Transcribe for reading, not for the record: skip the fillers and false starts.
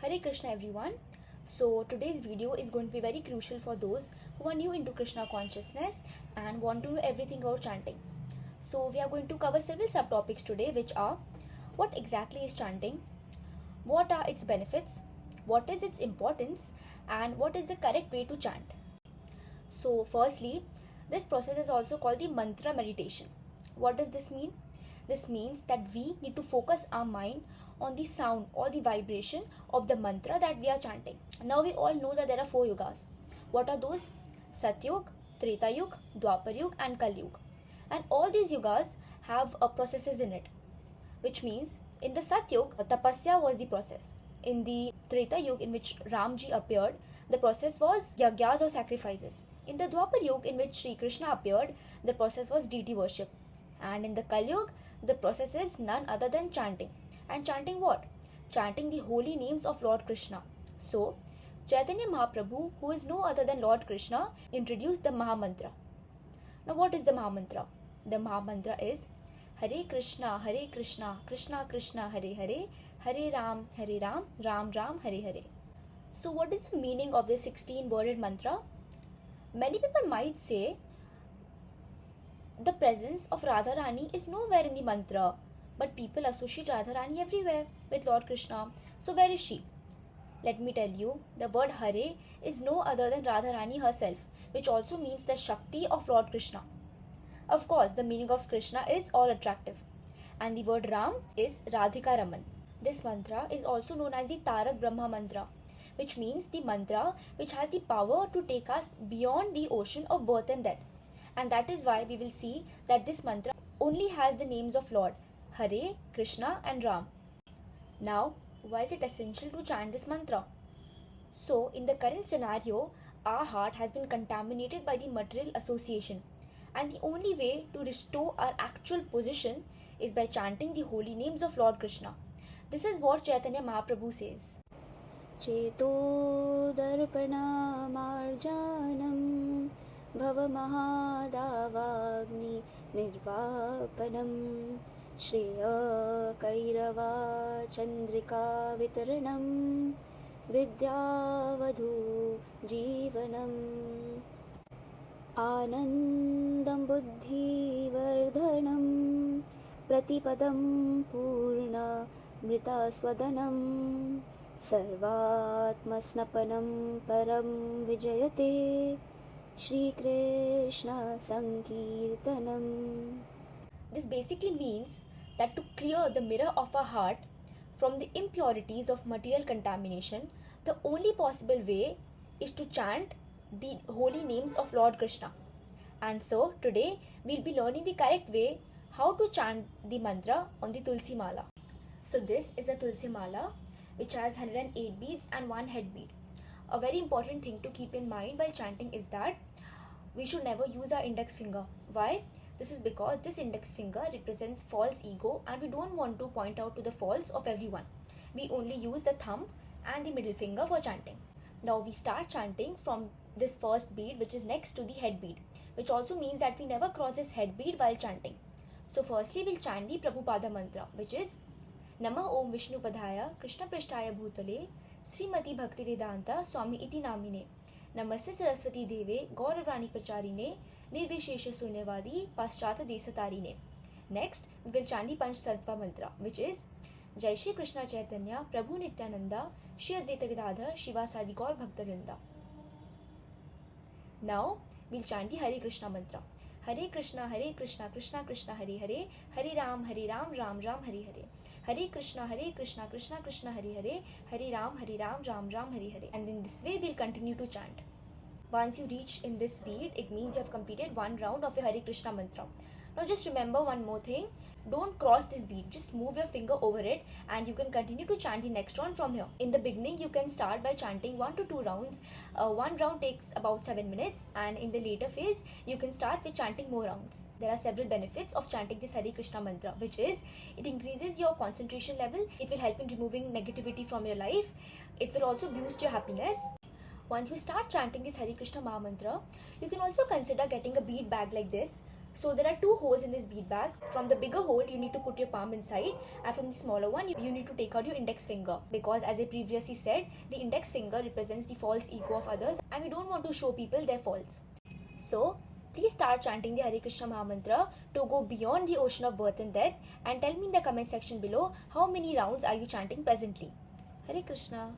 Hare Krishna everyone. So today's video is going to be very crucial for those who are new into Krishna consciousness and want to know everything about chanting. So we are going to cover several subtopics today, which are: what exactly is chanting, what are its benefits, what is its importance, and what is the correct way to chant. So firstly, this process is also called the mantra meditation. What does this mean? This means that we need to focus our mind on the sound or the vibration of the mantra that we are chanting. Now we all know that there are 4 yugas. What are those? Satyug, Treta Yug, Dwapar Yug and Kal Yug. And all these yugas have processes in it, which means in the Satyug, tapasya was the process. In the Treta Yug, in which Ramji appeared, the process was yagyas or sacrifices. In the Dwapar Yug, in which Sri Krishna appeared, the process was deity worship. And in the Kal Yug, the process is none other than chanting. And chanting what? Chanting the holy names of Lord Krishna. So, Chaitanya Mahaprabhu, who is no other than Lord Krishna, introduced the Mahamantra. Now, what is the Mahamantra? The Mahamantra is Hare Krishna, Krishna Krishna, Hare Hare, Hare Ram, Ram Ram, Hare Hare. So, what is the meaning of this 16-worded mantra? Many people might say the presence of Radharani is nowhere in the mantra, but people associate Radharani everywhere with Lord Krishna. So, where is she? Let me tell you, the word Hare is no other than Radharani herself, which also means the Shakti of Lord Krishna. Of course, the meaning of Krishna is all attractive, and the word Ram is Radhika Raman. This mantra is also known as the Tarak Brahma mantra, which means the mantra which has the power to take us beyond the ocean of birth and death. And that is why we will see that this mantra only has the names of Lord Hare, Krishna and Ram. Now, why is it essential to chant this mantra? So, in the current scenario, our heart has been contaminated by the material association, and the only way to restore our actual position is by chanting the holy names of Lord Krishna. This is what Chaitanya Mahaprabhu says. Cheto darpana marjanam भवमहादावाग्नि निर्वापनं श्रेय कैरवा चन्द्रिका वितरणं विद्यावधू जीवनम् आनन्दं बुद्धिवर्धनं प्रतिपदं पूर्णमृतास्वदनं सर्वात्मस्नपनं परं विजयते Shri Krishna Sankirtanam. This basically means that to clear the mirror of our heart from the impurities of material contamination, the only possible way is to chant the holy names of Lord Krishna. And so today we'll be learning the correct way how to chant the mantra on the Tulsi Mala. So this is a Tulsi Mala which has 108 beads and 1 head bead. A very important thing to keep in mind while chanting is that we should never use our index finger. Why? This is because this index finger represents false ego and we don't want to point out to the faults of everyone. We only use the thumb and the middle finger for chanting. Now we start chanting from this first bead, which is next to the head bead, which also means that we never cross this head bead while chanting. So firstly we'll chant the Prabhupada mantra, which is Namah Om Vishnu Padhaya Krishna Prishtaya Bhutale Srimati Bhaktivedanta Swami Iti Namine Namaste Saraswati Deve Gauravrani Pracharine Nirvishesha Sunyavadi Paschata Desatarine. Next, we will chant the Panch Tattva mantra, which is Jai Shri Krishna Chaitanya Prabhu Nityananda Shri Advaita Gadadhar Shivasadi Gaur Bhaktarinda. Now, we'll chant the Hare Krishna mantra. Hare Krishna, Krishna Krishna Hare Hare, Hare Ram, Ram Ram, Hare Hare. Hare Krishna, Krishna Krishna Hare Hare, Hare Ram, Ram Ram, Hare Hare. And in this way, we'll continue to chant. Once you reach in this beat, it means you have completed 1 round of your Hare Krishna mantra. Now just remember one more thing. Don't cross this beat. Just move your finger over it and you can continue to chant the next round from here. In the beginning, you can start by chanting 1 to 2 rounds. 1 round takes about 7 minutes, and in the later phase, you can start with chanting more rounds. There are several benefits of chanting this Hare Krishna mantra, which is it increases your concentration level. It will help in removing negativity from your life. It will also boost your happiness. Once you start chanting this Hare Krishna Maha Mantra, you can also consider getting a bead bag like this, So there are two holes in this bead bag. From the bigger hole, you need to put your palm inside, and from the smaller one, you need to take out your index finger, because as I previously said, the index finger represents the false ego of others, and we don't want to show people their faults. So please start chanting the Hare Krishna Mahamantra to go beyond the ocean of birth and death, and tell me in the comment section below how many rounds are you chanting presently. Hare Krishna.